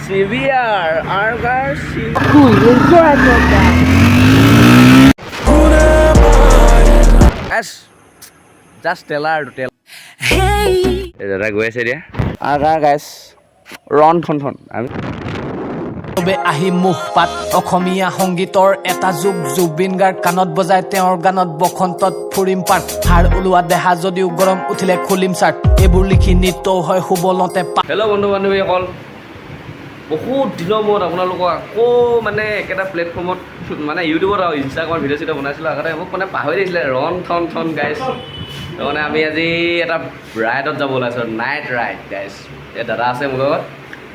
CVR, our guys, cool, enjoy program. As just tell her to tell. Hey. Is that going to our guys, Ron Thon. তবে আহি মুখপাত অসমীয়া সংগীতৰ এটা যুগ জুবিন গাৰ্গ কাণত বজাই তেওঁৰ গানত বসন্তত ফুৰিম পাত হাড় ওলোৱা দেহা যদিও গৰম উঠিলে খুলিম চাৰ্ট এইবোৰ লিখি নৃত্য হয় সুবলতে হেল্ল' বন্ধু বান্ধৱীসকল বহুত দিনৰ মূৰত আপোনালোকক আকৌ মানে একেটা প্লেটফৰ্মত মানে ইউটিউবত আৰু ইনষ্টাগ্ৰামত ভিডিঅ' চিডিঅ' বনাইছিলোঁ আগতে মোক মানে পাহৰি দিছিলে ৰন থন গাইছ তাৰমানে আমি আজি এটা ৰাইডত যাব ওলাইছোঁ নাইট ৰাইড গাইছ এই দাদা আছে মোৰ লগত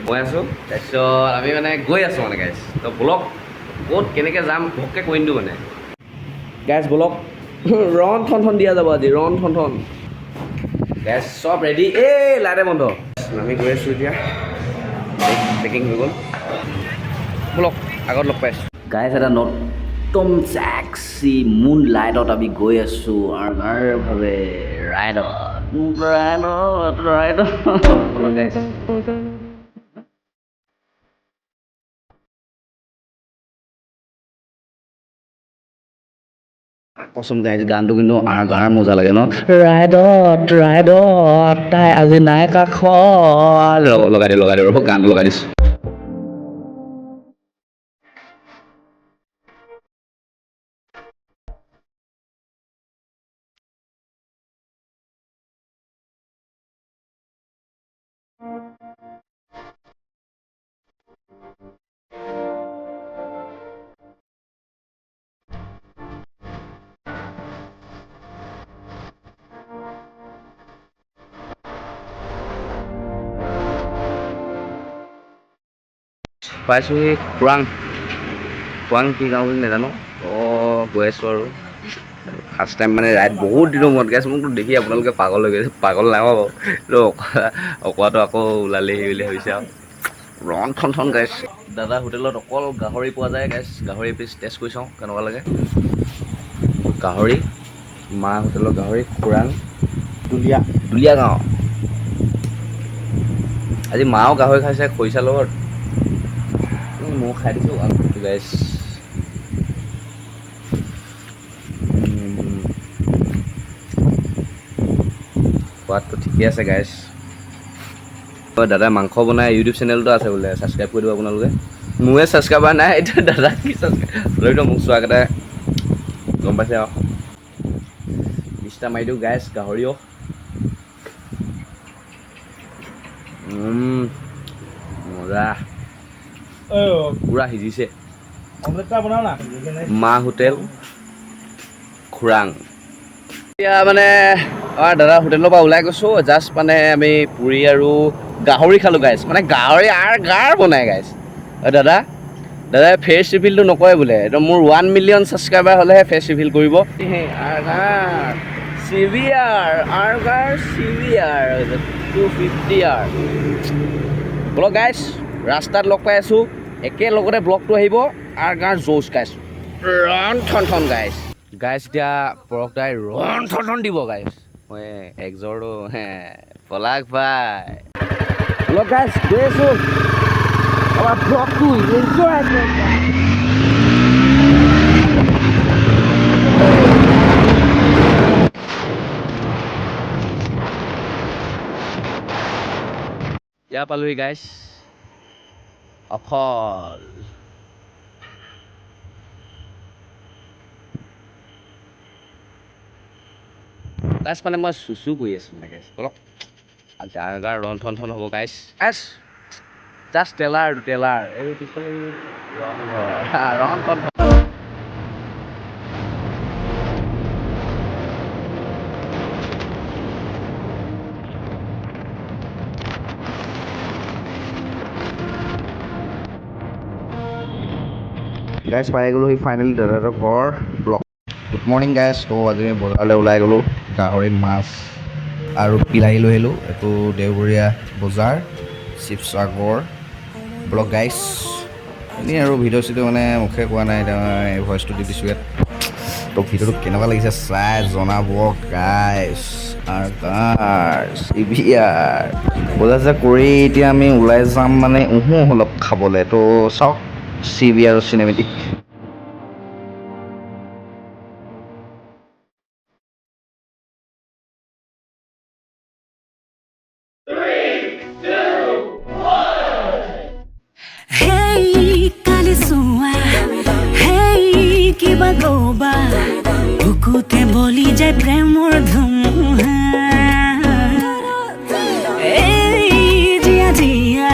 মই আছোঁ তাৰপিছত আমি মানে গৈ আছোঁ মানে গাইছ তো ব্লগ ক'ত কেনেকৈ যাম ঘপকৈ কৈ দিওঁ মানে গাইছ ব্লগ ৰন থন দিয়া যাব আজি ৰন থন গাইছ চব ৰেডি এই লাইটে বন্ধ আমি গৈ আছোঁ এতিয়া পেকিং হৈ গ'ল ব্লগ আগত লগ পাইছোঁ গাইছ এটা নতুন ছেক্সি মুন লাইটত আমি গৈ আছোঁ ভাৱে ৰাইডত গাইছ কচম গাইছ গানটো কিন্তু গাৰ মজা লাগে ন ৰাইডত তাই আজি নাই কাষত লগাই দিওঁ ৰ'ব গানটো লগাই দিছোঁ পাইছোঁহি খোৰাং কি গাঁও বুলি নাজানো অঁ গৈ আছোঁ আৰু ফাৰ্ষ্ট টাইম মানে ৰাইড বহুত দিনৰ মূৰত গাইছে মোকতো দেখি আপোনালোকে পাগল হৈ গৈছে পাগল নাই বাৰু অকোৱাটো আকৌ ওলালেহি বুলি ভাবিছে আৰু ৰন থন গাইছ দাদা হোটেলত অকল গাহৰি পোৱা যায় গাইছ গাহৰি পিচ টেষ্ট কৰি চাওঁ কেনেকুৱা লাগে গাহৰি মা হোটেলৰ গাহৰি খোৰাং দুলীয়া গাঁও আজি মাও গাহৰি খাইছে খৰিচাৰ লগত মই খাই দিছোঁ গাইছ সোৱাদটো ঠিকে আছে গাইছ দাদাই মাংস বনাই ইউটিউব চেনেলটো আছে বোলে ছাবস্ক্ৰাইব কৰি দিব আপোনালোকে মোৰে ছাবস্ক্ৰাইবাৰ নাই এতিয়া দাদা কি ছাবস্ক্ৰাইব মোক চোৱাকেইটাই গম পাইছে আৰু বিছটা মাৰি দিওঁ গাইছ গাহৰিও মজা পুৰা সিজিছে মা হোটেল খোৰাং এতিয়া মানে আমাৰ দাদা হোটেলৰ পৰা ওলাই গৈছোঁ জাষ্ট মানে আমি পুৰি আৰু গাহৰি খালোঁ গাইছ মানে গাহৰি গাৰ বনাই গাইছ দাদাই ফেচ ৰিভিলটো নকৰে বোলে একদম মোৰ 1 মিলিয়ন ছাবস্ক্ৰাইবাৰ হ'লেহে ফেচ ৰিভিল কৰিব CVR 250R ব্লগ গাইছ ৰাস্তাত লগ পাই আছোঁ একেলগতে ব্লগটো আহিব গাৰ জোচ গাইছ ৰন থন গাইছ এতিয়া পৰক দাই ৰন থন দিব গাইছ মই একজৰটো পলাক ভাই ব্লগ গাইছ গৈ আছোঁ আমাৰ ব্লগটো এনজয় ইয়াৰ পালোহি গাইছ অফল গাইছ মানে মই চুচু কৰি আছোঁ মানে গাইছ অলপ গাৰ ৰন থন হ'ব গাইছ জাষ্ট টেলাৰ এই পিছফালে ৰন থন গাইছ পাই গ'লোঁ সি ফাইনেলি দাদাহঁতৰ ঘৰ ব্লগ গুড মৰ্ণিং গাইছ ত' আজি আমি বজাৰলৈ ওলাই গ'লোঁ গাহৰি মাছ আৰু বিলাহী লৈ আহিলোঁ এইটো দেওবৰীয়া বজাৰ শিৱসাগৰ ব্লগ গাইছ এনেই আৰু ভিডিঅ' চিডিঅ' মানে মুখে কোৱা নাই এতিয়া এই ভইচটো দি দিছোঁ ইয়াত ত' ভিডিঅ'টো কেনেকুৱা লাগিছে চাই জনাব গাইছ চিভিয়াৰ বজাৰ কৰি এতিয়া আমি ওলাই যাম মানে অলপ খাবলৈ তো চাওক severe cinematic Hey, Kalisua. Hey, kiba goba. Bukute boli jai premor dhumha. Hey, jia jia.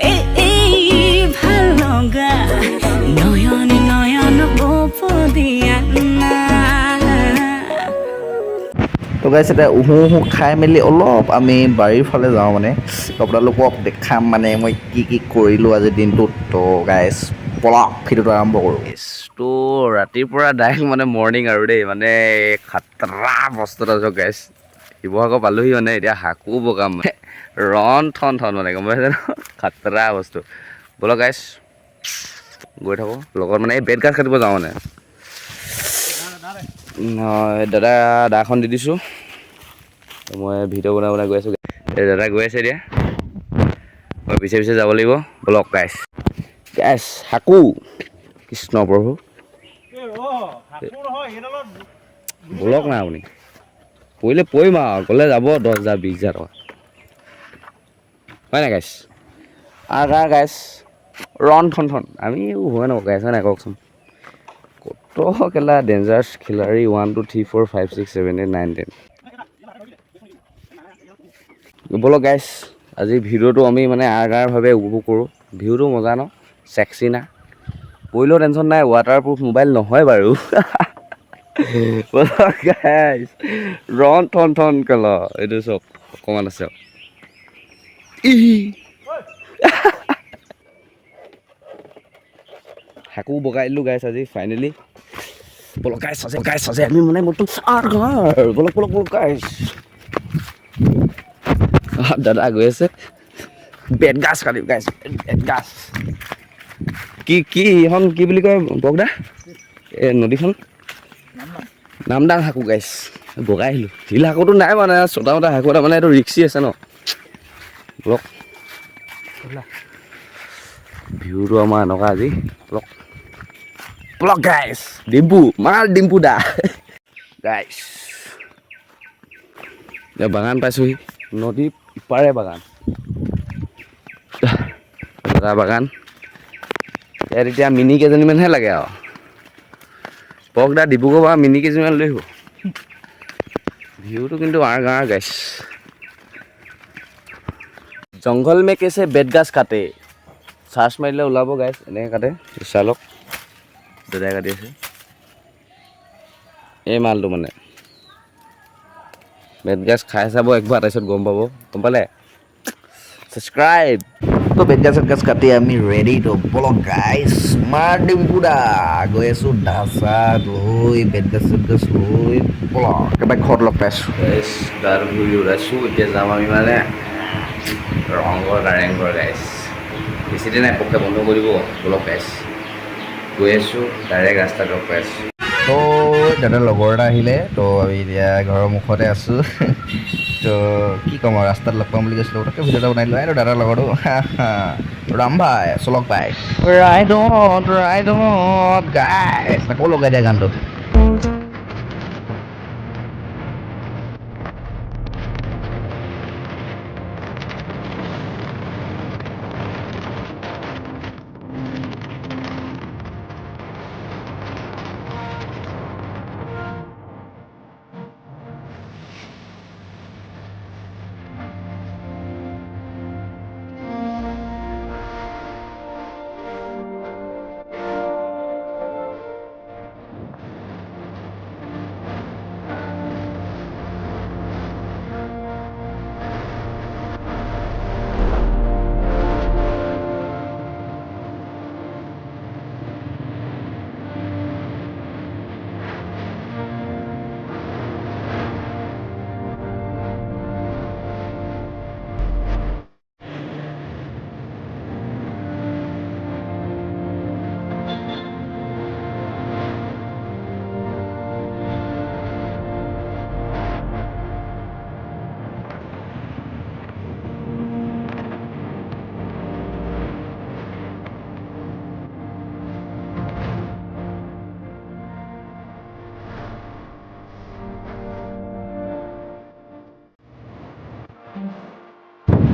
Hey, bhaloga. Noyon noyon bopo diya na. তো গাইছ এতিয়া খাই মেলি অলপ আমি বাৰীৰ ফালে যাওঁ মানে আপোনালোকক দেখাম মানে মই কি কৰিলোঁ আজিৰ দিনটোত তো গাইছ পলাক ভিডিঅ'টো আৰম্ভ কৰোঁ তো ৰাতিৰ পৰা ডাইৰেক্ট মানে মৰ্ণিং আৰু দেই মানে খাতৰা বস্তু এটা আছোঁ গাইছ শিৱসাগৰ পালোহি মানে এতিয়া হাকো বগাম মানে ৰন ঠন মানে গম পাইছে ন খাতৰা বস্তু ব'লক গাইছ গৈ থাকোঁ লগত মানে এই বেত গাছ কাটিব যাওঁ মানে দাখন দি দিছোঁ মই ভিডিঅ' বনাই গৈ আছোঁ এই দাদা গৈ আছে এতিয়া মই পিছে যাব লাগিব ব'লক গাইছ হাকো কৃষ্ণ প্ৰভু ব'লক না আপুনি পৰিলে পৰিম আৰু গ'লে যাব 10,000 20,000 টকা হয় নাই গাইছ গাইছ ৰন ঠন আমি হয় ন গাইছ হয় নাই কওকচোন কত কেলা ডেঞ্জাৰাছ খিলাৰী 1 2 3 4 5 6 7 8 9 10 ব'লক গাইছ আজি ভিডিঅ'টো আমি মানে ভাৱে উপভোগ কৰোঁ ভিউটো মজা ন চেক্সি না পৰিলেও টেনশ্যন নাই ৱাটাৰপ্ৰুফ মোবাইল নহয় বাৰু ব'লক গাইছ ৰন ঠন কেল এইটো চব অকণমান আছে হাকো বগাই দিলোঁ গাইছ আজি ফাইনেলি ব'লক গাইছ আছে আমি মানে মোৰতো ব'লক গাইছ দাদা গৈ আছে বেত গাছ কাটিম গাইছ বেত গাছ কি এখন কি বুলি কয় বগদা এই নদীখন নামদাং হাকো গাইছ বগাই আহিলোঁ শিল হাকোটো নাই মানে ছটা মটা হাকো এটা মানে এইটো ৰিক্সি আছে ন ব'লক ভিউটো আমাৰ এনেকুৱা আজি ব'লক গাইছ ডিম্পু দা গাইছ বাগান পাইছোঁহি নদীৰ ইপাৰে বাগান দাদা বাগান ইয়াত এতিয়া মিনি কেইজনীমানহে লাগে আৰু পকদা ডিব্ৰুগড় পৰা মিনি কেইজনীমান লৈ আহিব ভিউটো কিন্তু গাইছ জংঘল মে কেছে বেত গাছ কাটে চাৰ্চ মাৰিলে ওলাব গাইছ এনেকৈ কাটে চালক দাদাই কাটি আছে এই মালটো মানে বেত গাছ খাই চাব একবাৰ তাৰপিছত গম পাব গম পালে ছাবস্ক্ৰাইব তো বেত গাছ কাটি আমি ৰেডি তো ব'লক গাইছ ডিম্পু দা গৈ আছোঁ ঢাচা লৈ বেত গাছ লৈ ব'লক একেবাৰে ঘৰত লগ পাইছোঁ গাটো ঘূৰি ওলাইছোঁ এতিয়া যাম আমি মানে ৰংঘৰ কাৰেংঘৰ গাইছ বেছিদিন নাই পক্ষে বন্ধ কৰিব ব'লক গাইছ গৈ আছোঁ ডাইৰেক্ট ৰাস্তাত লগ পাই আছোঁ তো দাদাৰ লগৰ এটা আহিলে তো আমি এতিয়া ঘৰৰ মুখতে আছোঁ তো কি ক'ম আৰু ৰাস্তাত লগ পাম বুলি কৈছিলোঁ তাকে ভিডিঅ' এটা বনাই দিলোঁ আৰু দাদাৰ লগতো ৰাম ভাই চলক ভাই ৰাইডত গাইছ আকৌ লগাই দিয়া গানটো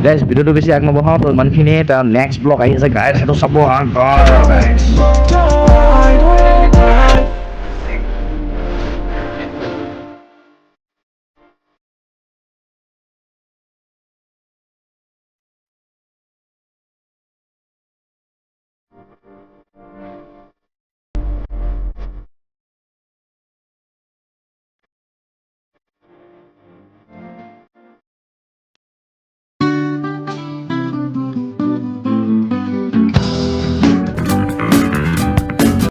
গাইজ ভিডিঅ'টো বেছি আগ নবঢ়াওঁ তো ইমানখিনিয়ে তাৰ নেক্সট ব্লগ আহি আছে গাইজ সেইটো চাব